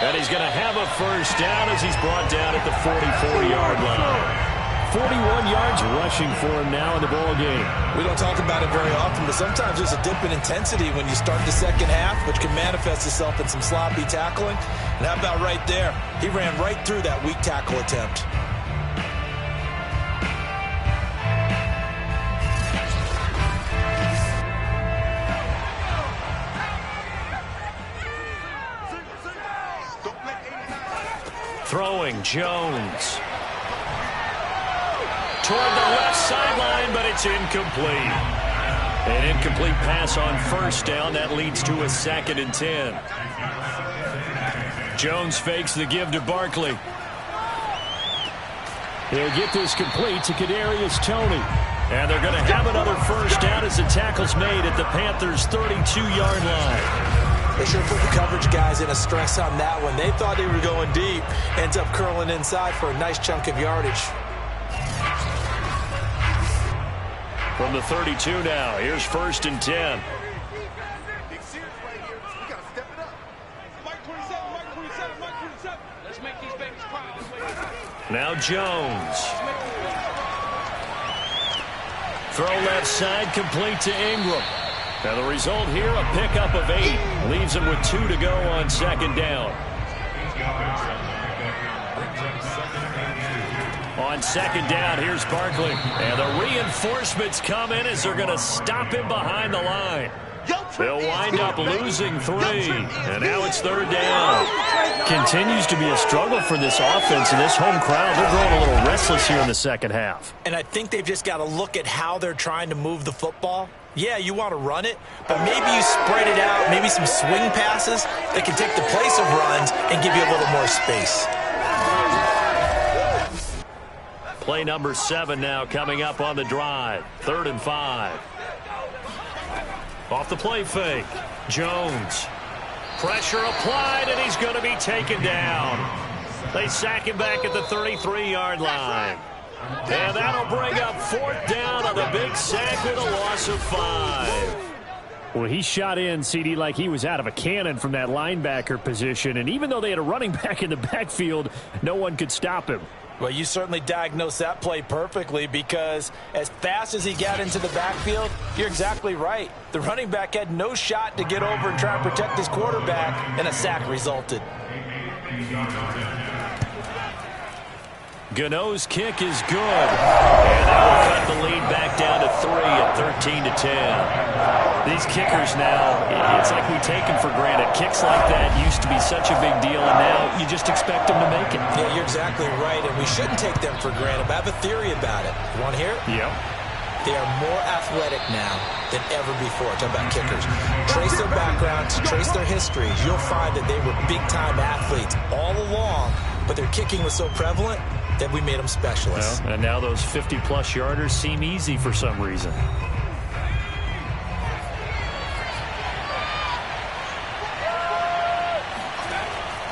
Speaker 6: And he's going to have a first down as he's brought down at the 44-yard line.
Speaker 2: 41 yards rushing for him now in the ball game.
Speaker 3: We don't talk about it very often, but sometimes there's a dip in intensity when you start the second half, which can manifest itself in some sloppy tackling. And how about right there? He ran right through that weak tackle attempt.
Speaker 6: Throwing Jones. Toward the left sideline, but it's incomplete. An incomplete pass on first down. That leads to a 2nd and 10. Jones fakes the give to Barkley.
Speaker 2: He'll get this complete to Kadarius Toney.
Speaker 6: And they're going to have another first down as the tackle's made at the Panthers' 32-yard line.
Speaker 3: They sure put the coverage guys in a stress on that one. They thought they were going deep. Ends up curling inside for a nice chunk of yardage.
Speaker 6: From the 32 now, here's 1st and 10. Now Jones. Throw left side, complete to Ingram. Now the result here, a pickup of 8. Leaves him with 2 to go on 2nd down. On 2nd down, here's Barkley. And the reinforcements come in as they're going to stop him behind the line. They'll wind up losing 3. And now it's 3rd down.
Speaker 2: Continues to be a struggle for this offense and this home crowd. They're growing a little restless here in the second half.
Speaker 3: And I think they've just got to look at how they're trying to move the football. Yeah, you want to run it, but maybe you spread it out, maybe some swing passes that can take the place of runs and give you a little more space.
Speaker 6: Play number 7 now coming up on the drive. 3rd and 5. Off the play fake. Jones. Pressure applied, and he's going to be taken down. They sack him back at the 33-yard line. And that'll bring up 4th down on the big sack with a loss of 5.
Speaker 2: Well, he shot in, CD, like he was out of a cannon from that linebacker position. And even though they had a running back in the backfield, no one could stop him.
Speaker 5: Well, you certainly diagnosed that play perfectly because as fast as he got into the backfield, you're exactly right. The running back had no shot to get over and try and protect his quarterback, and a sack resulted.
Speaker 6: Gano's kick is good. And that will cut the lead back down to 3 at 13-10. These kickers now, it's like we take them for granted. Kicks like that used to be such a big deal, and now you just expect them to make it.
Speaker 3: Yeah, you're exactly right, and we shouldn't take them for granted. But I have a theory about it. You want to hear it?
Speaker 6: Yep.
Speaker 3: They are more athletic now than ever before. Talk about kickers. Trace their backgrounds, trace their histories. You'll find that they were big-time athletes all along, but their kicking was so prevalent that we made them specialists.
Speaker 6: Well, and now those 50-plus yarders seem easy for some reason.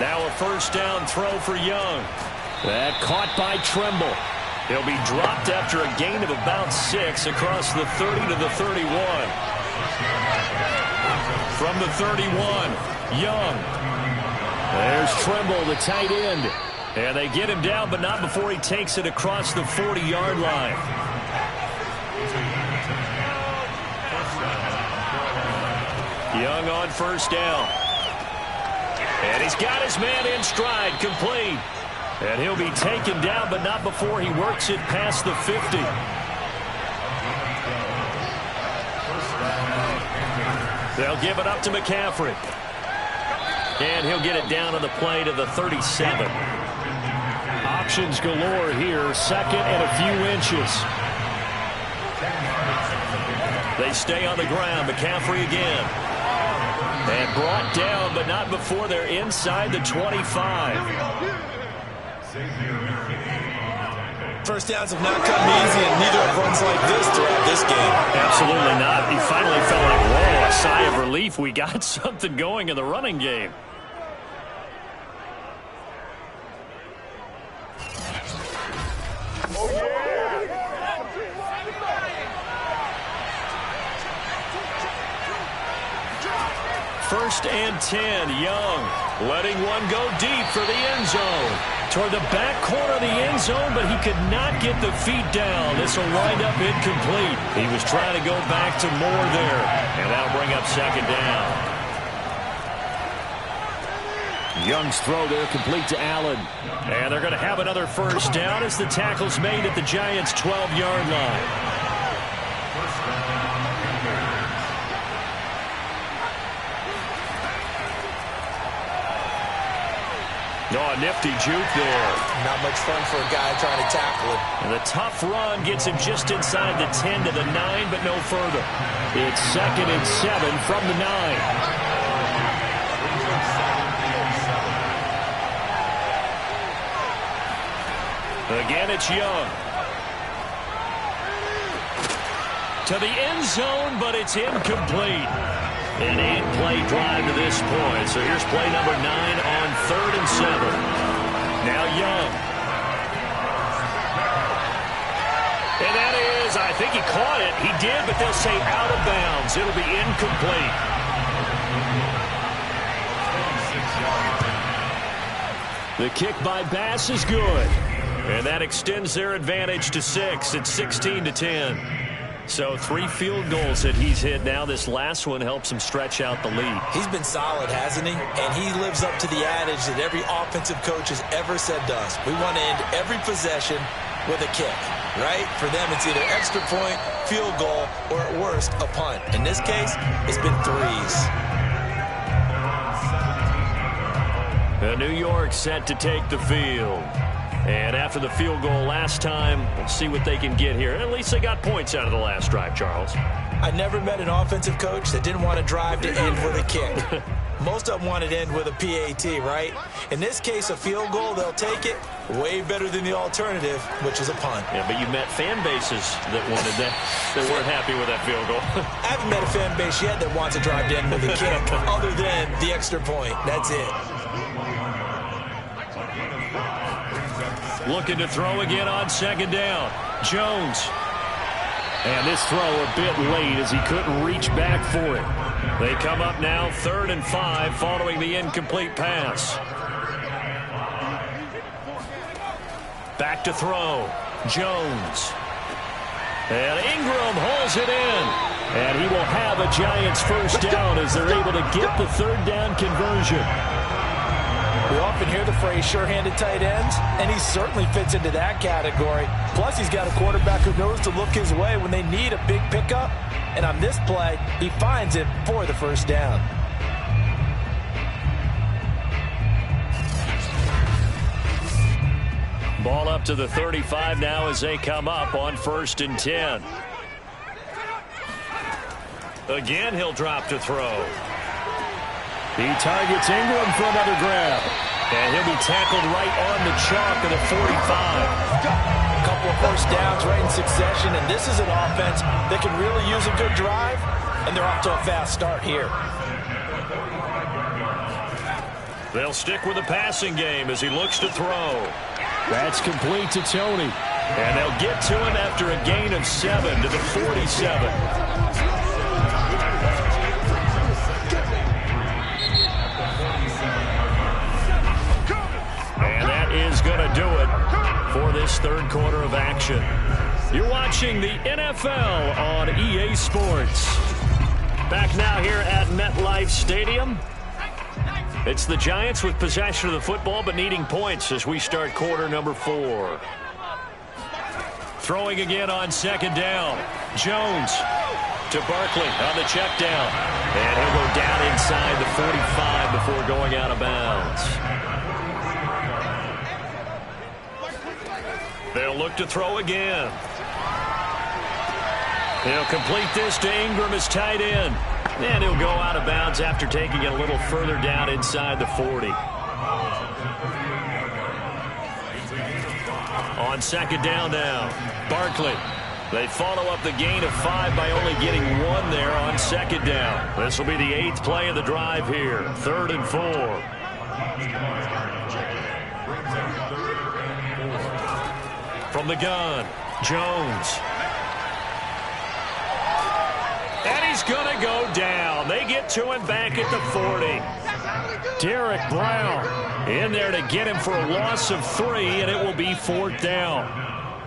Speaker 6: Now a first down throw for Young. That caught by Trimble. He'll be dropped after a gain of about 6 across the 30 to the 31. From the 31, Young. There's Trimble, the tight end. And they get him down, but not before he takes it across the 40-yard line. Young on first down. And he's got his man in stride, complete. And he'll be taken down, but not before he works it past the 50. They'll give it up to McCaffrey. And he'll get it down on the play to the 37. Options galore here, second and a few inches. They stay on the ground, McCaffrey again. And brought down, but not before they're inside the 25.
Speaker 3: First downs have not come easy, and neither have runs like this throughout this game.
Speaker 6: Absolutely not. He finally felt like, whoa, a sigh of relief. We got something going in the running game. First and 10, Young letting one go deep for the end zone. Toward the back corner of the end zone, but he could not get the feet down. This will wind up incomplete. He was trying to go back to Moore there, and that'll bring up second down. Young's throw there complete to Allen. And they're going to have another first down as the tackle's made at the Giants' 12-yard line. Oh, a nifty juke there.
Speaker 3: Not much fun for a guy trying to tackle it.
Speaker 6: And the tough run gets him just inside the 10 to the 9, but no further. It's second and 7 from the 9. Again, it's Young. To the end zone, but it's incomplete. An 8-play drive to this point. So here's play number 9 on 3rd and 7. Now Young. And that is, I think he caught it. He did, but they'll say out of bounds. It'll be incomplete. The kick by Bass is good. And that extends their advantage to 6. It's 16-10. So 3 field goals that he's hit now. This last one helps him stretch out the lead.
Speaker 3: He's been solid, hasn't he? And he lives up to the adage that every offensive coach has ever said to us. We want to end every possession with a kick, right? For them, it's either extra point, field goal, or at worst, a punt. In this case, it's been 3s.
Speaker 6: New York set to take the field. And after the field goal last time, we'll see what they can get here. At least they got points out of the last drive, Charles.
Speaker 3: I never met an offensive coach that didn't want to drive to end with a kick. Most of them wanted to end with a PAT, right? In this case, a field goal, they'll take it. Way better than the alternative, which is a punt.
Speaker 6: Yeah, but you met fan bases that wanted that, that weren't happy with that field goal.
Speaker 3: I haven't met a fan base yet that wants to drive to end with a kick, other than the extra point. That's it.
Speaker 6: Looking to throw again on second down. Jones. And this throw a bit late as he couldn't reach back for it. They come up now 3rd and 5 following the incomplete pass. Back to throw. Jones. And Ingram hauls it in. And he will have a Giants first down as they're able to get the 3rd down conversion.
Speaker 3: We often hear the phrase sure-handed tight ends, and he certainly fits into that category. Plus, he's got a quarterback who knows to look his way when they need a big pickup. And on this play, he finds it for the first down.
Speaker 6: Ball up to the 35 now as they come up on 1st and 10.
Speaker 2: Again, he'll drop to throw. He targets Ingram for another grab. And he'll be tackled right on the chalk of the 45.
Speaker 5: A couple of first downs right in succession, and this is an offense that can really use a good drive, and they're off to a fast start here.
Speaker 2: They'll stick with the passing game as he looks to throw. That's complete to Tony. And they'll get to him after a gain of 7 to the 47. And that is going to do it for this third quarter of action. You're watching the NFL on EA Sports. Back now here at MetLife Stadium. It's the Giants with possession of the football but needing points as we start quarter number 4. Throwing again on second down. Jones to Barkley on the check down. And he'll go down inside the 45 before going out of bounds. They'll look to throw again. He'll complete this to Ingram as tight end. And he'll go out of bounds after taking it a little further down inside the 40. On second down now, Barkley. They follow up the gain of 5 by only getting 1 there on second down. This will be the 8th play of the drive here. 3rd and 4. From the gun, Jones. And he's going to go down. They get to him back at the 40. Derek Brown in there to get him for a loss of 3, and it will be 4th down.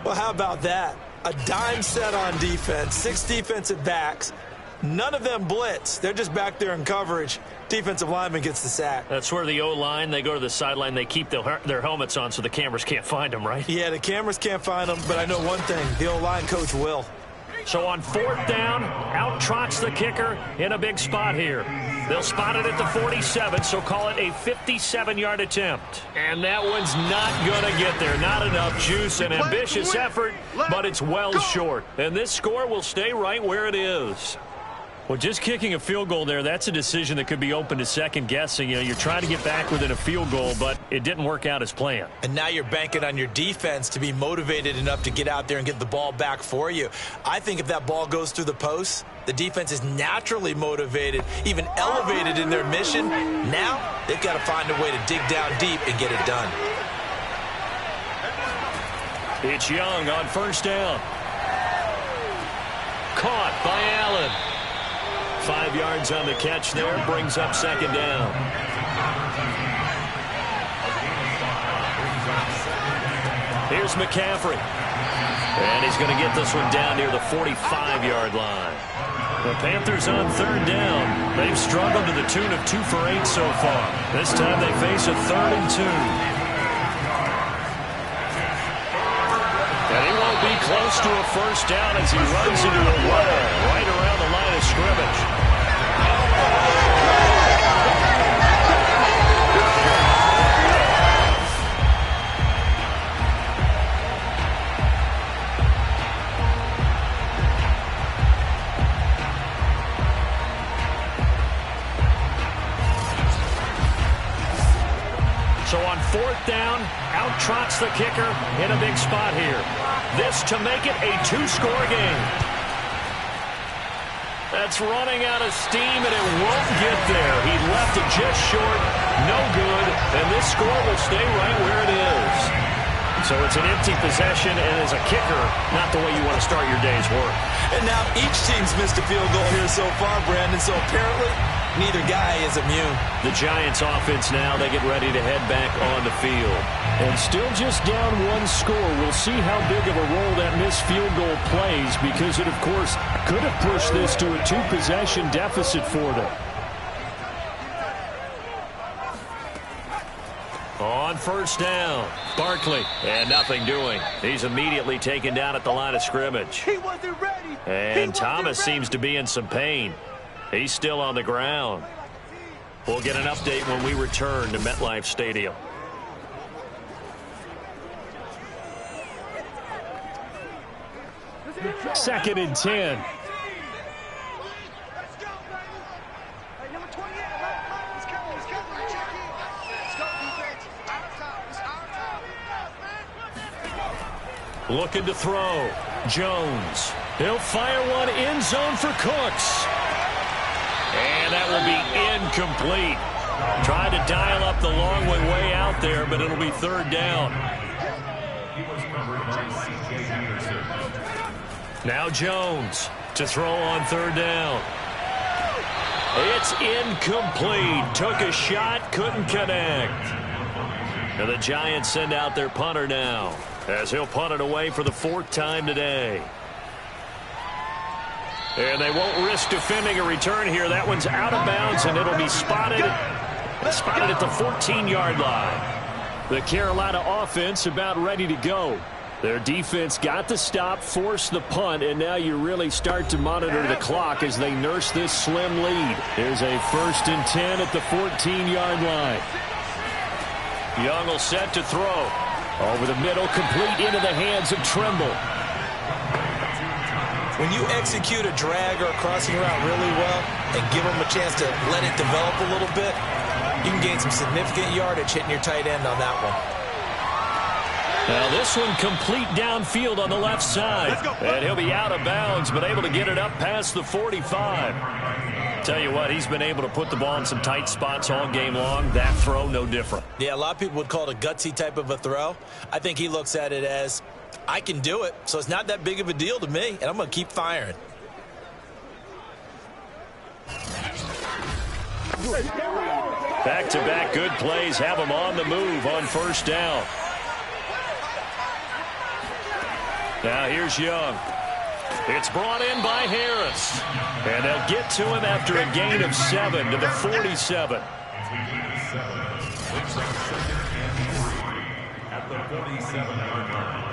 Speaker 5: Well, how about that? A dime set on defense, 6 defensive backs. None of them blitz. They're just back there in coverage. Defensive lineman gets the sack.
Speaker 2: That's where the O-line, they go to the sideline, they keep their helmets on so the cameras can't find them, right?
Speaker 5: Yeah, the cameras can't find them, but I know one thing. The O-line coach will.
Speaker 2: So on 4th down, out trots the kicker in a big spot here. They'll spot it at the 47, so call it a 57-yard attempt. And that one's not going to get there. Not enough juice, an ambitious effort, but it's well short. And this score will stay right where it is. Well, just kicking a field goal there, that's a decision that could be open to second guessing. You know, you're trying to get back within a field goal, but it didn't work out as planned.
Speaker 5: And now you're banking on your defense to be motivated enough to get out there and get the ball back for you. I think if that ball goes through the post, the defense is naturally motivated, even elevated in their mission. Now they've got to find a way to dig down deep and get it done.
Speaker 2: It's Young on first down. Caught by Allen. 5 yards on the catch there, brings up second down. Here's McCaffrey. And he's going to get this one down near the 45-yard line. The Panthers on 3rd down. They've struggled to the tune of 2 for 8 so far. This time they face a 3rd and 2. And he won't be close to a first down as he runs into a wall right around the line of scrimmage. So on 4th down, out trots the kicker in a big spot here. This to make it a 2-score game. That's running out of steam, and it won't get there. He left it just short, no good, and this score will stay right where it is. So it's an empty possession, and as a kicker, not the way you want to start your day's work.
Speaker 5: And now each team's missed a field goal here so far, Brandon, so apparently neither guy is immune.
Speaker 2: The Giants offense now, they get ready to head back on the field.
Speaker 6: And still just down 1 score. We'll see how big of a role that missed field goal plays because it, of course, could have pushed this to a 2-possession deficit for them.
Speaker 2: On first down, Barkley, and nothing doing. He's immediately taken down at the line of scrimmage.
Speaker 8: He wasn't ready.
Speaker 2: And Thomas seems to be in some pain. He's still on the ground. We'll get an update when we return to MetLife Stadium.
Speaker 6: Second and 10.
Speaker 2: Looking to throw. Jones. He'll fire one end zone for Cooks. And that will be incomplete. Tried to dial up the long way out there, but it'll be third down. Now Jones to throw on third down. It's incomplete. Took a shot, couldn't connect. And the Giants send out their punter now, as he'll punt it away for the 4th time today. And they won't risk defending a return here. That one's out of bounds, and it'll be spotted at the 14-yard line. The Carolina offense about ready to go. Their defense got the stop, forced the punt, and now you really start to monitor the clock as they nurse this slim lead. Here's a 1st and 10 at the 14-yard line. Young will set to throw. Over the middle, complete into the hands of Trimble.
Speaker 3: When you execute a drag or a crossing route really well and give them a chance to let it develop a little bit, you can gain some significant yardage hitting your tight end on that one.
Speaker 2: Now this one complete downfield on the left side. And he'll be out of bounds, but able to get it up past the 45. Tell you what, he's been able to put the ball in some tight spots all game long. That throw, no different.
Speaker 3: Yeah, a lot of people would call it a gutsy type of a throw. I think he looks at it as, I can do it, so it's not that big of a deal to me, and I'm going to keep firing.
Speaker 2: Back-to-back good plays have him on the move on 1st down. Now here's Young. It's brought in by Harris. And they'll get to him after a gain of 7 to the 47.
Speaker 4: At the 47-yard line.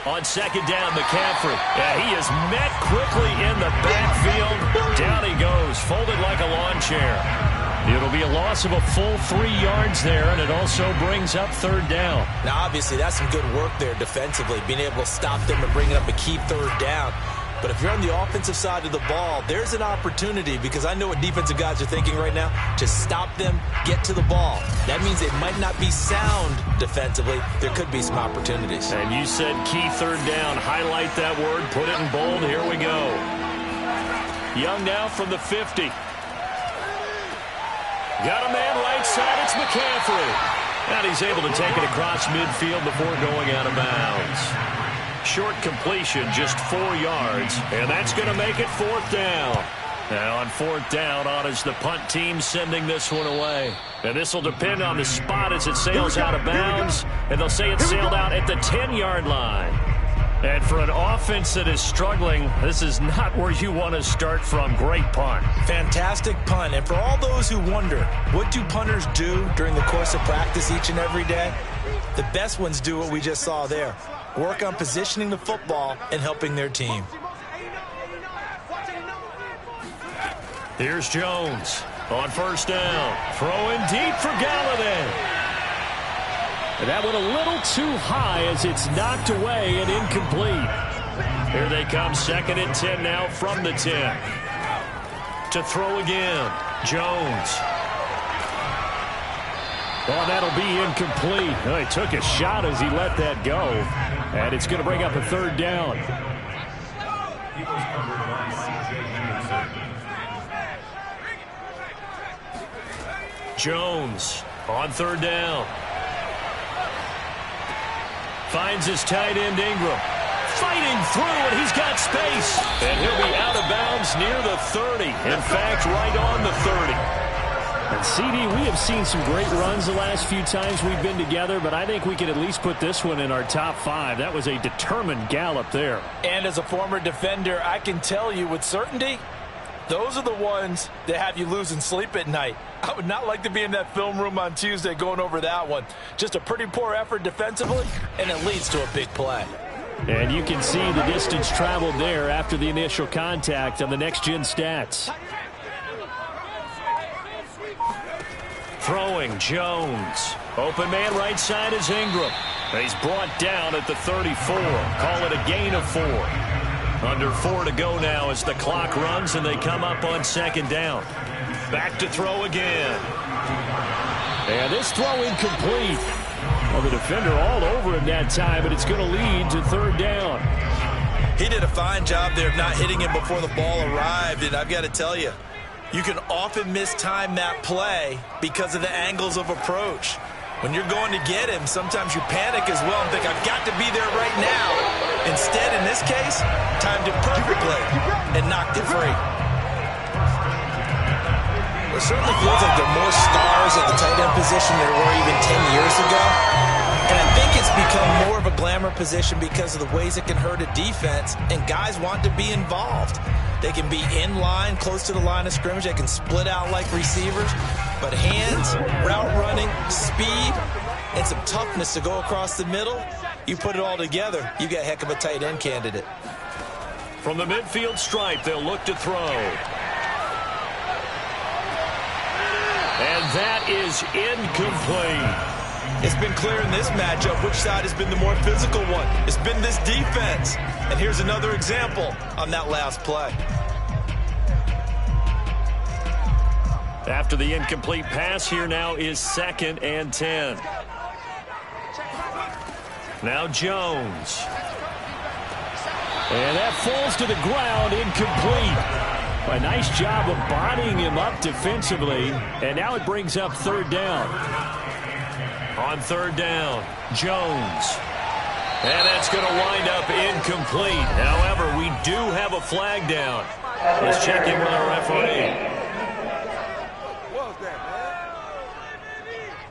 Speaker 2: On 2nd down, McCaffrey. Yeah, he is met quickly in the backfield. Down he goes, folded like a lawn chair. It'll be a loss of a full 3 yards there, and it also brings up 3rd down.
Speaker 3: Now, obviously, that's some good work there defensively, being able to stop them and bringing up a key 3rd down. But if you're on the offensive side of the ball, there's an opportunity, because I know what defensive guys are thinking right now, to stop them, get to the ball. That means it might not be sound defensively. There could be some opportunities.
Speaker 2: And you said key 3rd down. Highlight that word. Put it in bold. Here we go. Young now from the 50. Got a man right side. It's McCaffrey. And he's able to take it across midfield before going out of bounds. Short completion, just 4 yards, and that's going to make it 4th down. Now on 4th down, on is the punt team sending this one away. And this will depend on the spot as it sails out of bounds, and they'll say it sailed out at the 10-yard line. And for an offense that is struggling, this is not where you want to start from. Great punt.
Speaker 3: Fantastic punt. And for all those who wonder, what do punters do during the course of practice each and every day? The best ones do what we just saw there. Work on positioning the football and helping their team.
Speaker 2: Here's Jones on 1st down. Throwing deep for Galladay. And that went a little too high as it's knocked away and incomplete. Here they come, 2nd and 10 now from the 10. To throw again, Jones. Oh, that'll be incomplete. Oh, he took a shot as he let that go. And it's going to bring up a 3rd down. Jones on 3rd down. Finds his tight end Ingram. Fighting through, and he's got space. And he'll be out of bounds near the 30. In fact, right on the 30. And CD, we have seen some great runs the last few times we've been together, but I think we can at least put this one in our top 5. That was a determined gallop there.
Speaker 3: And as a former defender, I can tell you with certainty, those are the ones that have you losing sleep at night. I would not like to be in that film room on Tuesday going over that one. Just a pretty poor effort defensively, and it leads to a big play.
Speaker 2: And you can see the distance traveled there after the initial contact on the next-gen stats. Throwing Jones.
Speaker 6: Open man right side is Ingram. He's brought down at the 34. Call it a gain of 4. Under 4 to go now as the clock runs and they come up on second down. Back to throw again. And this throw incomplete. Well, the defender all over him that time, but it's going to lead to third down.
Speaker 5: He did a fine job there of not hitting him before the ball arrived, and I've got to tell you, you can often mistime that play because of the angles of approach. When you're going to get him, sometimes you panic as well and think, I've got to be there right now. Instead, in this case, timed it perfectly and knocked it free.
Speaker 3: It certainly feels like there are more stars at the tight end position than there were even 10 years ago. And I think it's become more of a glamour position because of the ways it can hurt a defense, and guys want to be involved. They can be in line, close to the line of scrimmage. They can split out like receivers. But hands, route running, speed, and some toughness to go across the middle, you put it all together, you got a heck of a tight end candidate.
Speaker 6: From the midfield stripe, they'll look to throw. And that is incomplete.
Speaker 5: It's been clear in this matchup which side has been the more physical one. It's been this defense. And here's another example on that last play.
Speaker 6: After the incomplete pass, here now is 2nd and 10. Now Jones. And that falls to the ground, incomplete. A nice job of bodying him up defensively. And now it brings up third down. On third down, Jones. And that's going to wind up incomplete. However, we do have a flag down. Let's check in with our referee.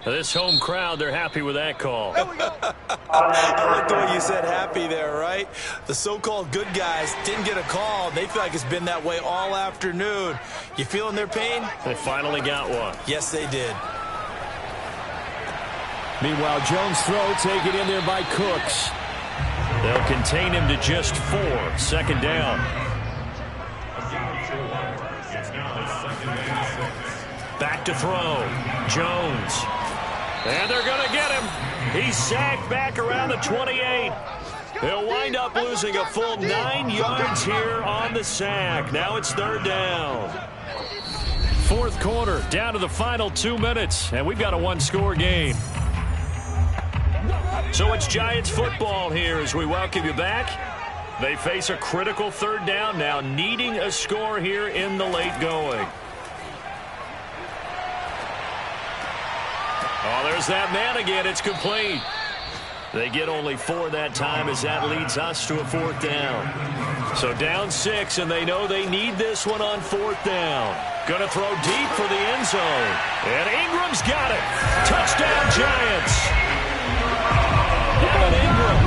Speaker 6: This home crowd, they're happy with that call.
Speaker 5: I like the way you said happy there, right? The so-called good guys didn't get a call. They feel like it's been that way all afternoon. You feeling their pain?
Speaker 6: They finally got one.
Speaker 5: Yes, they did.
Speaker 6: Meanwhile, Jones' throw taken in there by Cooks. They'll contain him to just 4. 2nd down. Back to throw. Jones. And they're going to get him. He's sacked back around the 28. He'll wind up losing a full 9 yards here on the sack. Now it's third down. 4th quarter, down to the final 2 minutes, and we've got a 1-score game. So it's Giants football here as we welcome you back. They face a critical third down now, needing a score here in the late going. Oh, there's that man again. It's complete. They get only 4 that time as that leads us to a 4th down. So down 6, and they know they need this one on 4th down. Going to throw deep for the end zone. And Ingram's got it. Touchdown, Giants. Evan Ingram,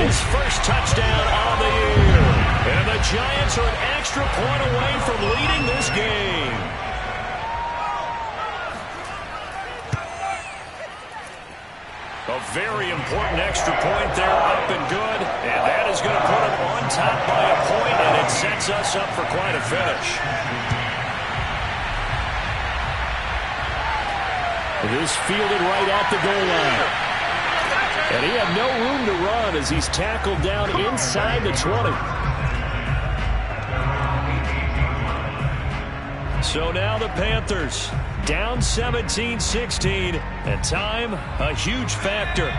Speaker 6: his first touchdown on the year. And the Giants are an extra point away from leading this game. A very important extra point there, up and good. And that is going to put them on top by a point, and it sets us up for quite a finish. It is fielded right at the goal line. And he had no room to run as he's tackled down inside the 20. So now the Panthers down 17-16, and time a huge factor.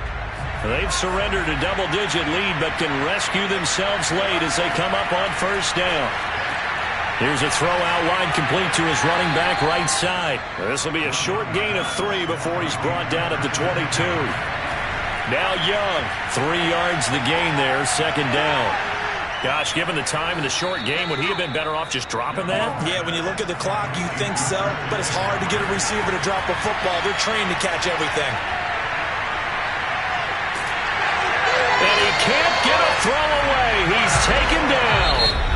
Speaker 6: They've surrendered a double-digit lead but can rescue themselves late as they come up on 1st down. Here's a throw out wide complete to his running back right side. This will be a short gain of 3 before he's brought down at the 22. Now Young, 3 yards the gain there, 2nd down. Gosh, given the time in the short game, would he have been better off just dropping that?
Speaker 5: Yeah, when you look at the clock, you think so, but it's hard to get a receiver to drop a football. They're trained to catch everything.
Speaker 6: And he can't get a throw away. He's taken down.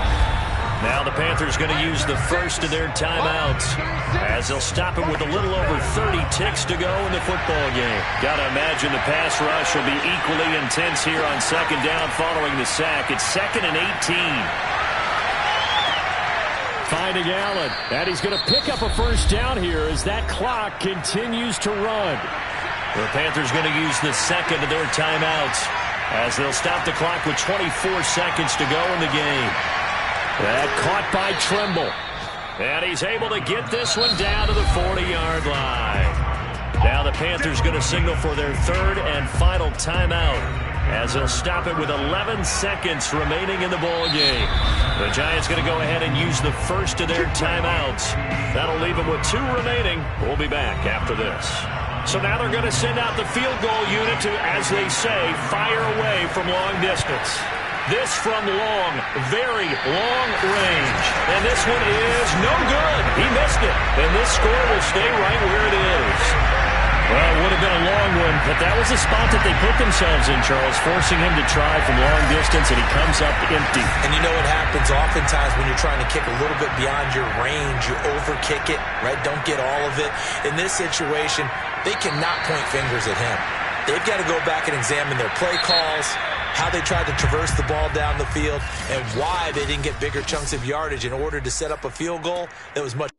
Speaker 6: Now the Panthers going to use the first of their timeouts as they'll stop it with a little over 30 ticks to go in the football game. Got to imagine the pass rush will be equally intense here on 2nd down following the sack. It's 2nd and 18. Finding Allen, and he's going to pick up a 1st down here as that clock continues to run. The Panthers going to use the second of their timeouts as they'll stop the clock with 24 seconds to go in the game. That caught by Tremble. And he's able to get this one down to the 40-yard line. Now the Panthers going to signal for their third and final timeout as they'll stop it with 11 seconds remaining in the ball game. The Giants going to go ahead and use the first of their timeouts. That'll leave them with 2 remaining. We'll be back after this. So now they're going to send out the field goal unit to, as they say, fire away from long distance. This from long, very long range. And this one is no good. He missed it. And this score will stay right where it is. Well, it would have been a long one, but that was the spot that they put themselves in, Charles, forcing him to try from long distance, and he comes up empty.
Speaker 3: And you know what happens oftentimes when you're trying to kick a little bit beyond your range, you overkick it, right? Don't get all of it. In this situation, they cannot point fingers at him. They've got to go back and examine their play calls, how they tried to traverse the ball down the field, and why they didn't get bigger chunks of yardage in order to set up a field goal that was much